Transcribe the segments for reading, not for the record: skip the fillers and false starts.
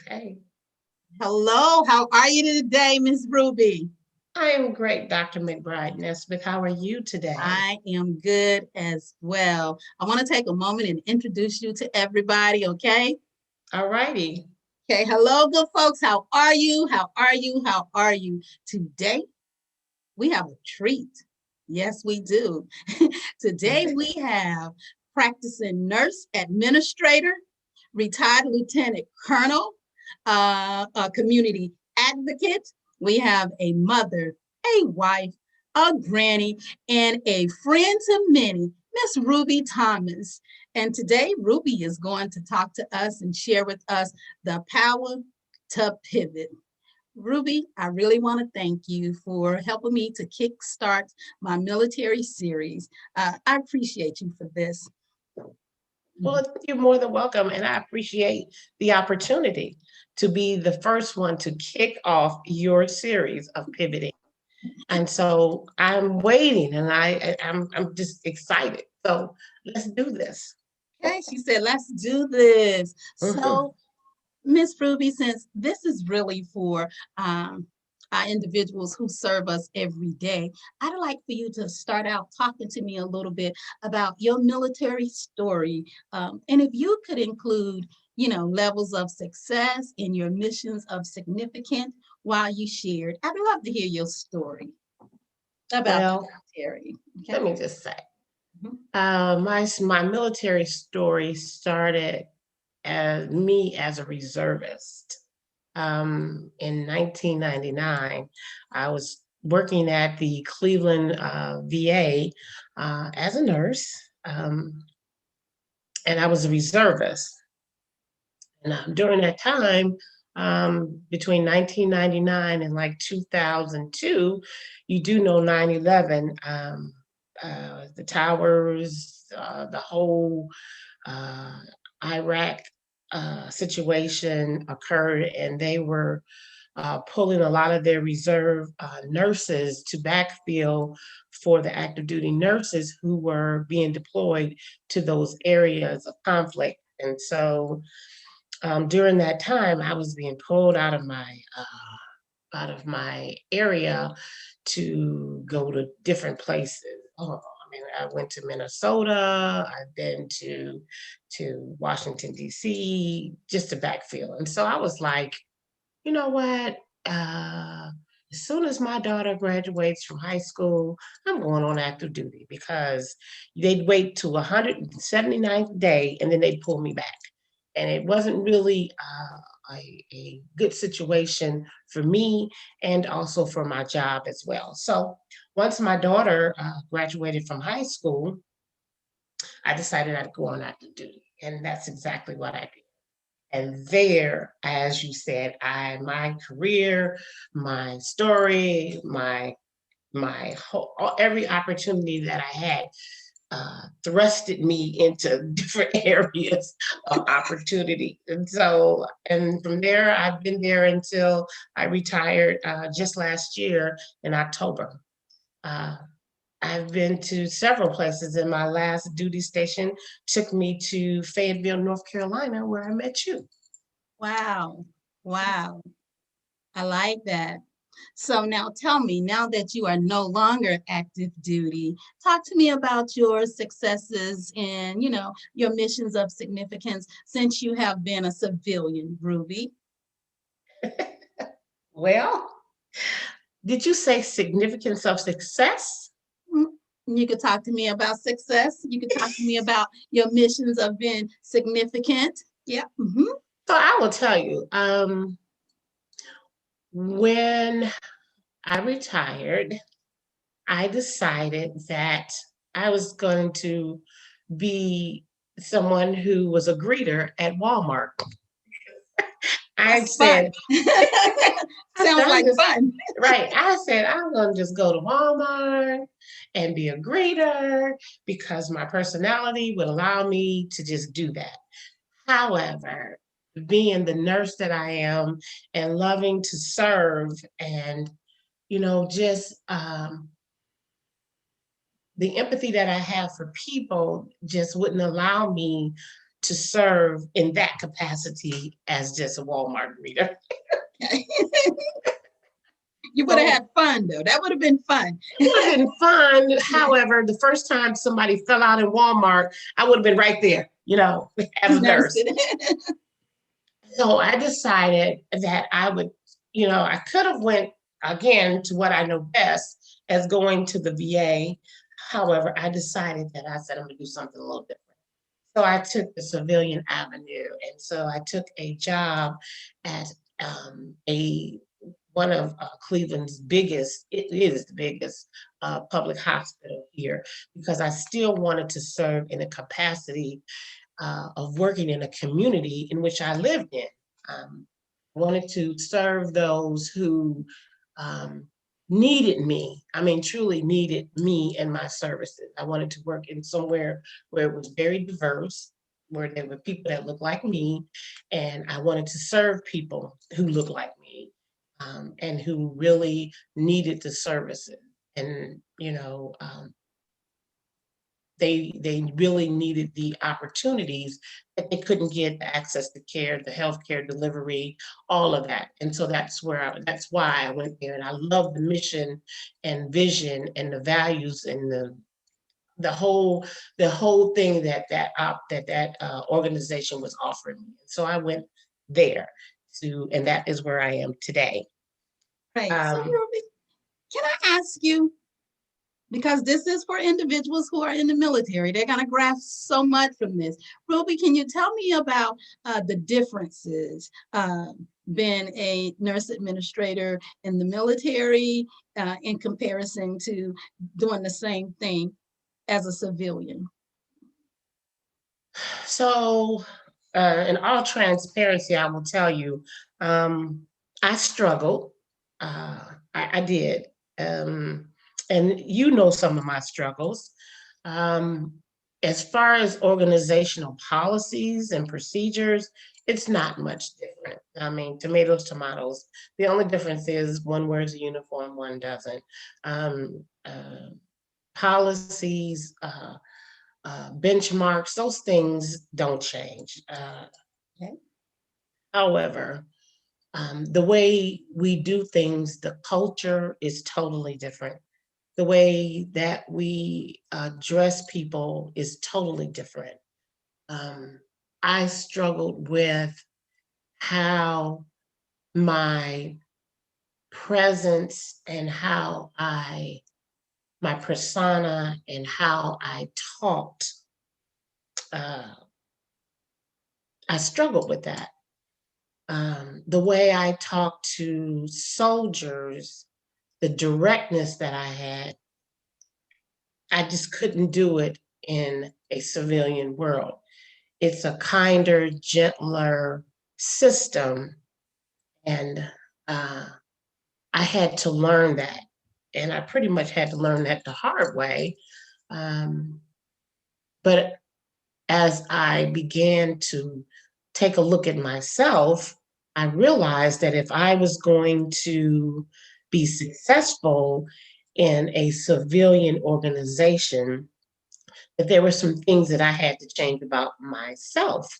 Okay. Hello, how are you today, Miss Ruby? I am great, Dr. McBride Nesbitt. How are you today? I am good as well. I want to take a moment and introduce you to everybody, okay? All righty. Okay, hello, good folks. How are you? How are you? How are you? Today, we have a treat. Yes, we do. Today, we have practicing nurse administrator, retired lieutenant colonel, a community advocate. We have a mother, a wife, a granny, and a friend to many, Miss Ruby Thomas. And today, Ruby is going to talk to us and share with us the power to pivot. Ruby, I really want to thank you for helping me to kickstart my military series. I appreciate you for this. Well, you're more than welcome, and I appreciate the opportunity to be the first one to kick off your series of pivoting. And so I'm waiting, and I'm just excited. So let's do this. Okay, she said, let's do this. Mhm. So, Miss Ruby, since this is really for our individuals who serve us every day, I'd like for you to start out talking to me a little bit about your military story. And if you could include, levels of success in your missions of significance while you shared, I'd love to hear your story about the Well, military. Okay. let me just say, Mhm. my military story started as me as a reservist. In 1999, I was working at the Cleveland VA as a nurse, and I was a reservist. And during that time, between 1999 and like 2002, you do know 9/11, the towers, the whole uh, Iraq situation occurred, and they were pulling a lot of their reserve nurses to backfill for the active duty nurses who were being deployed to those areas of conflict. And so during that time, I was being pulled out of my area to go to different places. Oh, I mean, I went to Minnesota. I've been to Washington D.C. just to backfill, and so I was like, you know what? Uh, as soon as my daughter graduates from high school, I'm going on active duty because they'd wait to 179th day and then they'd pull me back. And it wasn't really a good situation for me and also for my job as well. So once my daughter graduated from high school, I decided I'd go on active duty. And that's exactly what I did. And there, as you said, my career, my story, my whole every opportunity that I had thrusted me into different areas of opportunity. And from there, I've been there until I retired just last year in October. Uh, I've been to several places, and my last duty station took me to Fayetteville, North Carolina, where I met you. Wow. Wow. I like that. So now tell me, now that you are no longer active duty, talk to me about your successes and, your missions of significance since you have been a civilian, Ruby. Well, did you say significance of success? Mm, You could talk to me about success. You could talk to me about your missions of being significant. Yeah. So I will tell you, when I retired, I decided that I was going to be someone who was a greeter at Walmart. I That's fun. said, I said, Sounds like fun. right. I said, I'm going to just go to Walmart and be a greeter because my personality would allow me to just do that. However, being the nurse that I am and loving to serve and, just the empathy that I have for people just wouldn't allow me to serve in that capacity as just a Walmart greeter. You would have So had fun though. That would have been fun. it would have been fun. However, the first time somebody fell out in Walmart, I would have been right there, as a nurse. So I decided that I would, I could have went again to what I know best as going to the VA. However, I decided that I said I'm gonna do something a little different. So I took the civilian avenue, and so I took a job at a one of Cleveland's biggest. It is the biggest public hospital here because I still wanted to serve in a capacity of working in a community in which I lived in. Um, wanted to serve those who um, needed me. I mean, truly needed me and my services. I wanted to work in somewhere where it was very diverse, where there were people that looked like me, and I wanted to serve people who looked like me and who really needed the services. And they really needed the opportunities that they couldn't get the access to care, the healthcare delivery, all of that. And so that's why I went there. And I love the mission and vision and the values and the whole thing that organization was offering me. So I went there and that is where I am today. Right. So, Um, Ruby, can I ask you, because this is for individuals who are in the military, they're going to grasp so much from this. Ruby, can you tell me about the differences being a nurse administrator in the military in comparison to doing the same thing as a civilian? So, in all transparency, I will tell you, I struggled. I did. And some of my struggles. Um, as far as organizational policies and procedures, it's not much different. I mean, tomatoes, tomatoes. The only difference is one wears a uniform, one doesn't. Um, policies, benchmarks, those things don't change. Okay. However, the way we do things, the culture is totally different. The way that we dress people is totally different. Um, I struggled with how my presence and my persona and how I talked, uh, I struggled with that. The way I talked to soldiers, the directness that I had, I just couldn't do it in a civilian world. It's a kinder, gentler system. And I had to learn that. And I pretty much had to learn that the hard way. Um, but as I began to take a look at myself, I realized that if I was going to be successful in a civilian organization, that there were some things that I had to change about myself.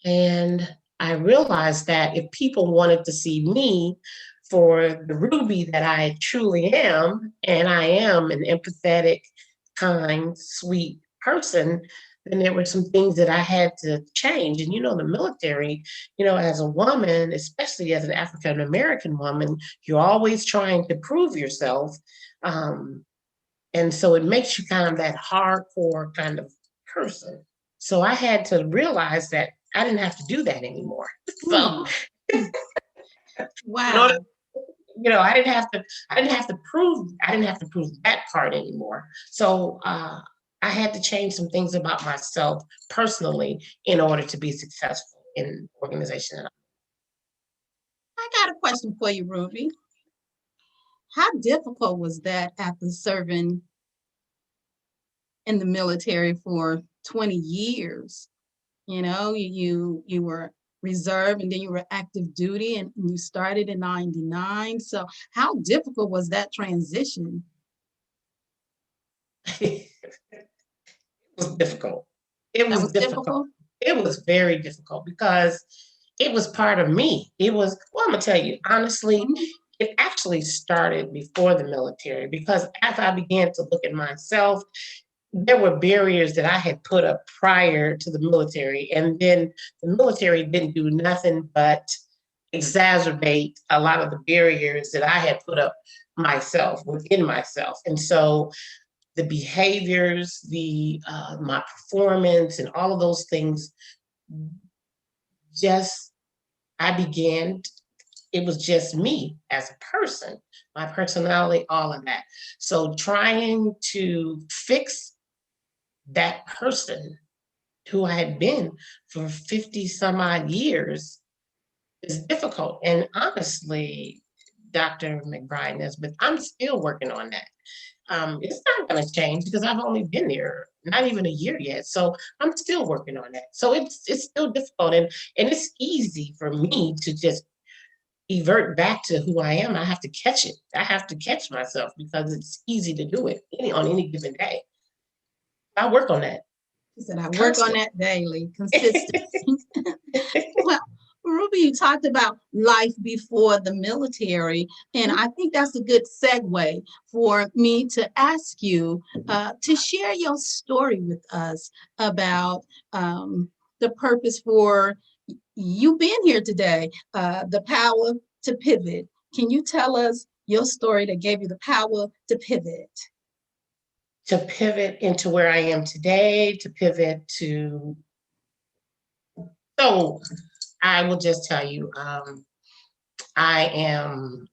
And I realized that if people wanted to see me for the Ruby that I truly am, and I am an empathetic, kind, sweet person, then there were some things that I had to change. And the military, as a woman, especially as an African American woman, you're always trying to prove yourself. Um, and so it makes you kind of that hardcore kind of person. So I had to realize that I didn't have to do that anymore. So in order, Wow. I didn't have to prove that part anymore. So I had to change some things about myself personally in order to be successful in the organization. I got a question for you, Ruby. How difficult was that after serving in the military for 20 years? You were reserve and then you were active duty and you started in 99. So how difficult was that transition? It was difficult. It That was was difficult. difficult? It was very difficult because it was part of me. It was, well, I'm gonna tell you, honestly, Mhm. it actually started before the military because as I began to look at myself, there were barriers that I had put up prior to the military. And then the military didn't do nothing but exacerbate a lot of the barriers that I had put up myself within myself. And so the behaviors, the my performance, and all of those things, just I began. It was just me as a person, my personality, all of that. So trying to fix that person who I had been for 50 some odd years is difficult. And honestly, Dr. McBride Nesbitt, I'm still working on that. It's not going to change because I've only been there not even a year yet. So I'm still working on that. So it's still difficult, and it's easy for me to just evert back to who I am. I have to catch it. I have to catch myself because it's easy to do it on any given day. I work on that She said, I work on constantly. that daily, consistency. Well, Ruby, you talked about life before the military, and I think that's a good segue for me to ask you to share your story with us about the purpose for you being here today, the power to pivot. Can you tell us your story that gave you the power to pivot? To pivot into where I am today, to pivot to, so I will just tell you, I am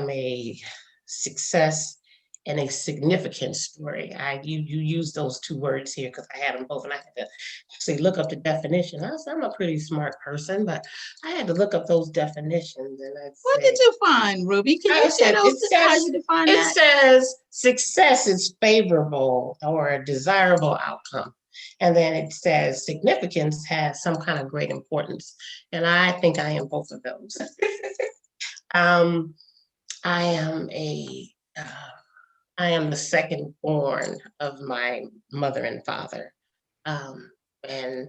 a success and a significant story. You use those two words here because I had them both, and I had to actually look up the definition. I'm a pretty smart person, but I had to look up those definitions, and I'd What did say you find, Ruby? Can you it share said those, it how says you define it that? says success is favorable or a desirable outcome. And then it says significance has some kind of great importance. And I think I am both of those. um, I am a I am the second born of my mother and father. Um, and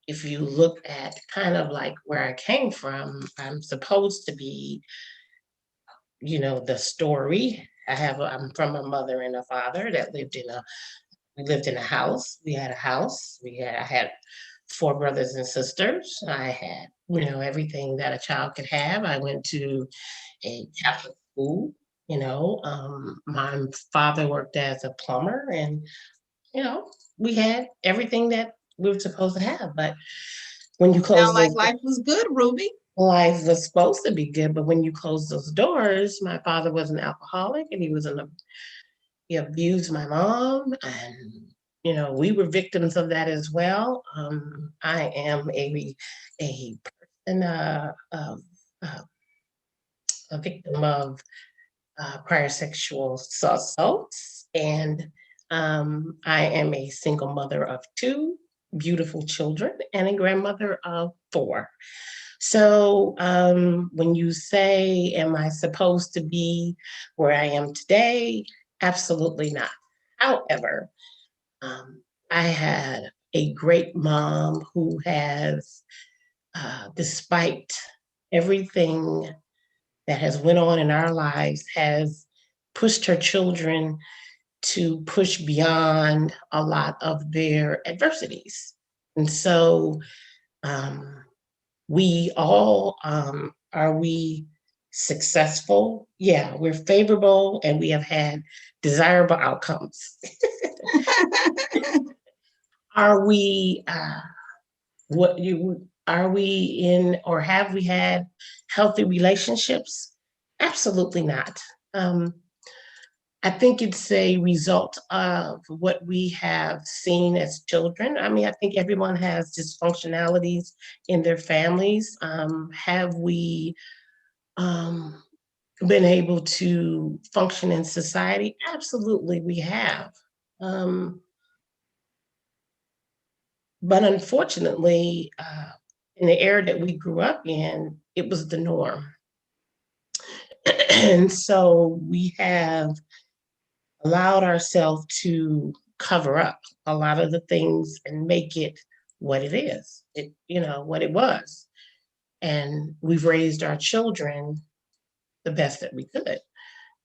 if you look at kind of like where I came from, I'm supposed to be, the story. I'm from a mother and a father that we lived in a house. We had a house. I had four brothers and sisters. I had, everything that a child could have. I went to a Catholic school. My father worked as a plumber, and you know, we had everything that we were supposed to have. But when you close Sound like those, life was good, Ruby. life was supposed to be good, but when you close those doors, my father was an alcoholic, and he abused my mom, and we were victims of that as well. I am a person uh, a victim of prior sexual assaults, and I am a single mother of two beautiful children and a grandmother of four. So when you say, am I supposed to be where I am today? Absolutely not. However, um, I had a great mom who has, despite everything that has went on in our lives, has pushed her children to push beyond a lot of their adversities. And so um, we all, are we successful? Yeah, we're favorable and we have had desirable outcomes. Are we, are we in, or have we had healthy relationships? Absolutely not. Um, I think it's a result of what we have seen as children. I mean, I think everyone has dysfunctionalities in their families. Have we um, been able to function in society? Absolutely, we have. Um, but unfortunately, in the era that we grew up in, it was the norm. And so we have allowed ourselves to cover up a lot of the things and make it what it is. it, what it was. And we've raised our children the best that we could,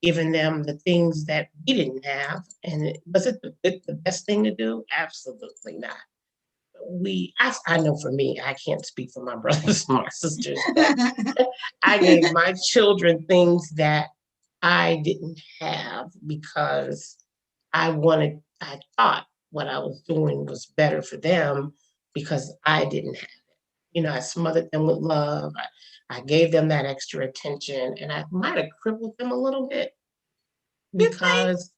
giving them the things that we didn't have. And was it the best thing to do? Absolutely not. I know for me, I can't speak for my brothers and my sisters, but I gave my children things that I didn't have because I thought what I was doing was better for them because I didn't have it. I smothered them with love. I gave them that extra attention, and I might have crippled them a little bit You think? because,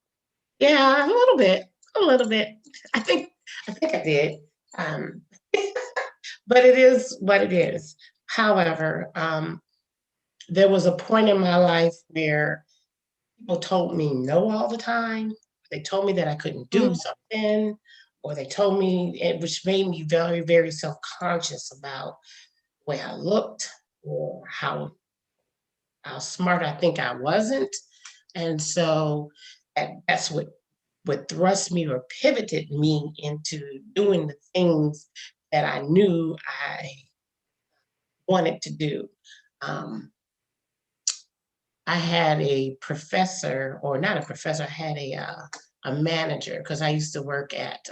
yeah, a little bit, a little bit. I think, I think I did. Um, but it is what it is. However, there was a point in my life where people told me no all the time. They told me that I couldn't do Mm. something, or they told me, which made me very, very self-conscious about the way I looked or how smart I think I wasn't. And so that's what thrust me or pivoted me into doing the things that I knew I wanted to do. Um, I had a professor, or not a professor, I had a manager because I used to work at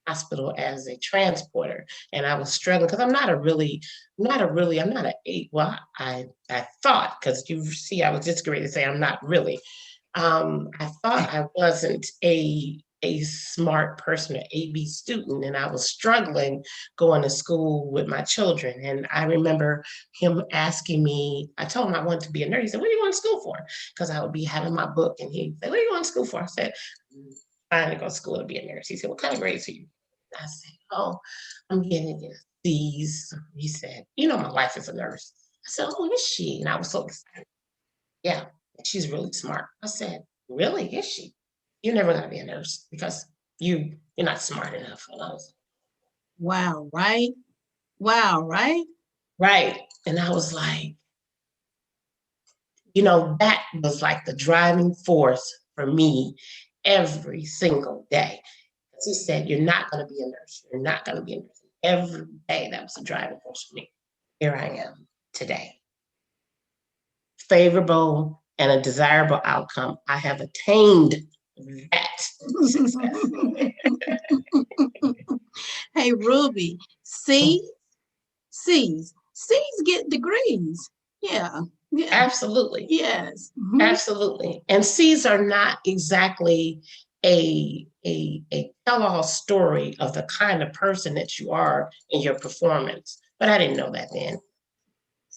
hospital as a transporter, and I was struggling because I'm not a eight. Well, I thought, because you see, I was just going to say I'm not really. I thought I wasn't a smart person, an AB student, and I was struggling going to school with my children. And I remember him asking me, I told him I wanted to be a nurse. He said, "What are you going to school for?" Because I would be having my book, and he'd say, "What are you going to school for?" I said, "Trying to go to school to be a nurse." He said, "What kind of grades are you?" I said, "Oh, I'm getting C's." He said, "My wife is a nurse." I said, "Oh, is she?" And I was so excited. Yeah, she's really smart. I said, "Really? Is she? You're never gonna be a nurse because you're not smart enough." And I was Wow, right? Wow, right? right. And I was like, that was like the driving force for me every single day. He said, "You're not gonna be a nurse. You're not gonna be a nurse." Every day that was the driving force for me. Here I am today. Favorable and a desirable outcome. I have attained that success. Hey, Ruby, C's get degrees. Yeah, yeah, Absolutely. yes. Mhm. Absolutely. And C's are not exactly a tell-all story of the kind of person that you are in your performance. But I didn't know that then.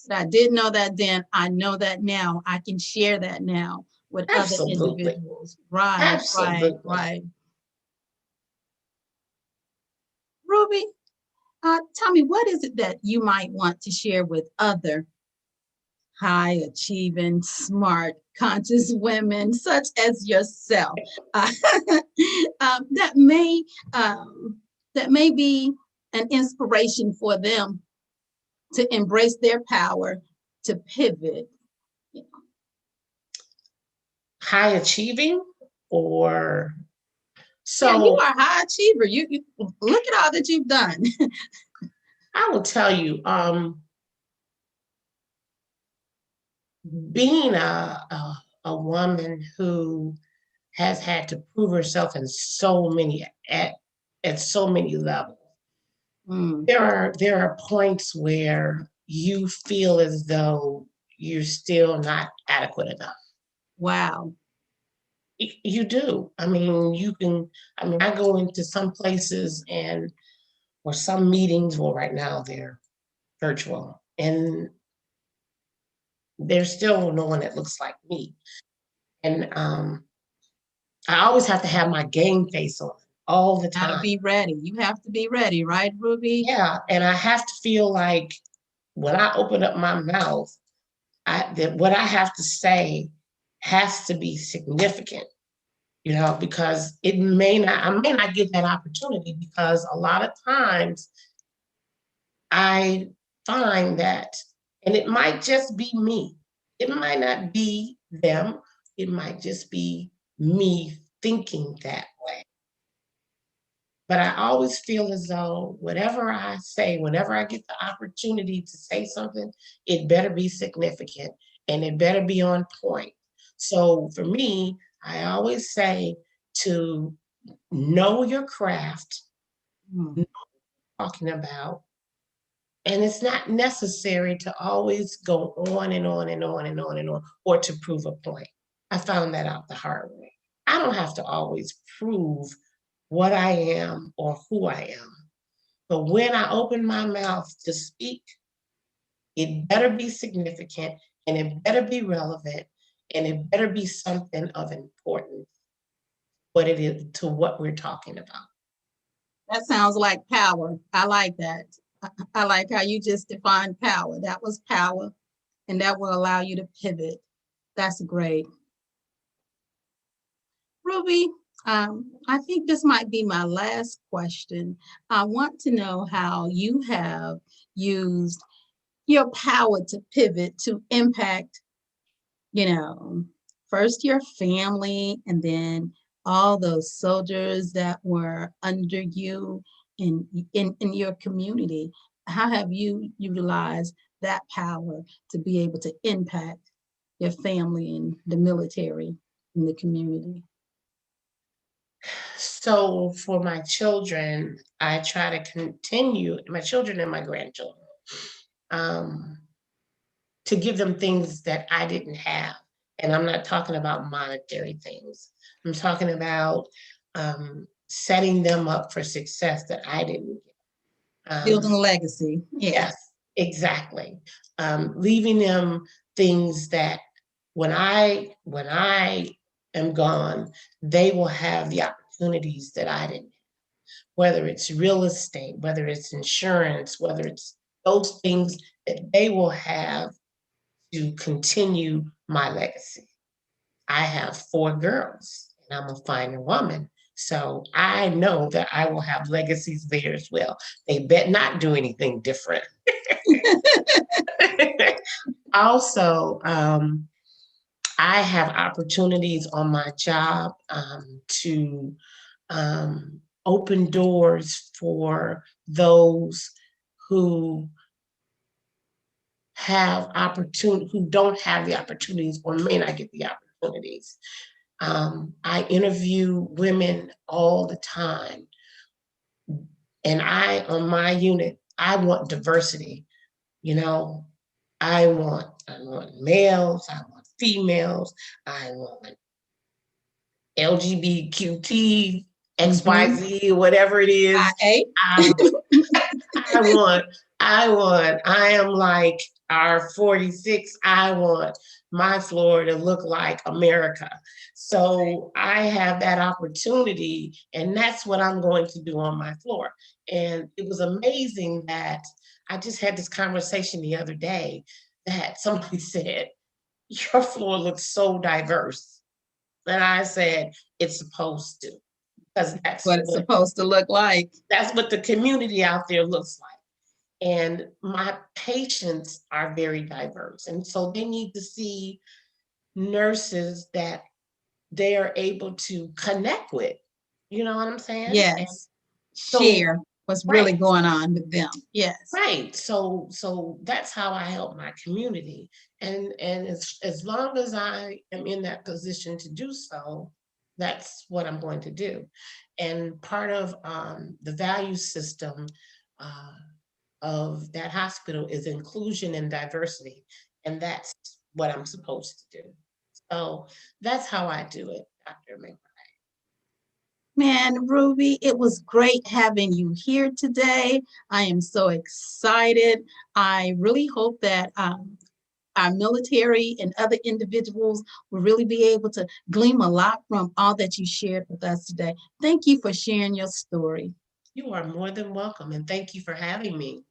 I did know that then. I know that now. I can share that now with other Absolutely. individuals. Right, right, Absolutely. right. Ruby, tell me, what is it that you might want to share with other high achieving, smart, conscious women such as yourself uh, that may be an inspiration for them to embrace their power, to pivot? High achieving or Yeah, you so are a high achiever. You look at all that you've done. I will tell you, being a woman who has had to prove herself in at so many levels. Mm, There are points where you feel as though you're still not adequate enough. wow. You do. I mean, I go into some places or some meetings, well, right now they're virtual, and there's still no one that looks like me. And I always have to have my game face on all the Gotta time. be ready. You have to be ready, right, Ruby? Yeah, and I have to feel like when I open up my mouth, that what I have to say has to be significant, because I may not get that opportunity because a lot of times I find that, and it might just be me. It might not be them. It might just be me thinking that way. But I always feel as though whatever I say, whenever I get the opportunity to say something, it better be significant and it better be on point. So for me, I always say to know your craft, Mm. know what you're talking about, and it's not necessary to always go on and on and on and on and on or to prove a point. I found that out the hard way. I don't have to always prove what I am or who I am. But when I open my mouth to speak, it better be significant and it better be relevant and it better be something of importance, what it is to what we're talking about. That sounds like power. I like that. I like how you just defined power. That was power, and that will allow you to pivot. That's great. Ruby, I think this might be my last question. I want to know how you have used your power to pivot to impact, you know, first your family and then all those soldiers that were under you in your community. How have you utilized that power to be able to impact your family and the military in the community? So for my children, I try to continue, my children and my grandchildren, um, to give them things that I didn't have. And I'm not talking about monetary things. I'm talking about setting them up for success that I didn't get. Building a legacy. Yeah. Yes, exactly. Leaving them things that when I am gone, they will have the opportunities that I didn't. Whether it's real estate, whether it's insurance, whether it's those things that they will have to continue my legacy. I have 4 girls and I'm a finer woman. So I know that I will have legacies there as well. They bet not do anything different. Also, I have opportunities on my job to open doors for those who who don't have the opportunities or may not get the opportunities. I interview women all the time, and on my unit, I want diversity. You know, I want males, I want females, I want LGBTQT, Mm-hmm. XYZ, whatever it is. IA. I, I want, I am like our 46. I want my floor to look like America. So I have that opportunity, and that's what I'm going to do on my floor. And it was amazing that I just had this conversation the other day that somebody said, your floor looks so diverse. And I said, it's supposed to, because What it's supposed to look like. that's what the community out there looks like. And my patients are very diverse. And so they need to see nurses that they are able to connect with. You know what I'm saying? And Yes. so, Share what's really right, going on with them. Yes. right. So that's how I help my community. And as long as I am in that position to do so, that's what I'm going to do. And part of the value system uh, of that hospital is inclusion and diversity. And that's what I'm supposed to do. So that's how I do it, Dr. McBride. Man, Ruby, it was great having you here today. I am so excited. I really hope that our military and other individuals will really be able to glean a lot from all that you shared with us today. Thank you for sharing your story. You are more than welcome. And thank you for having me.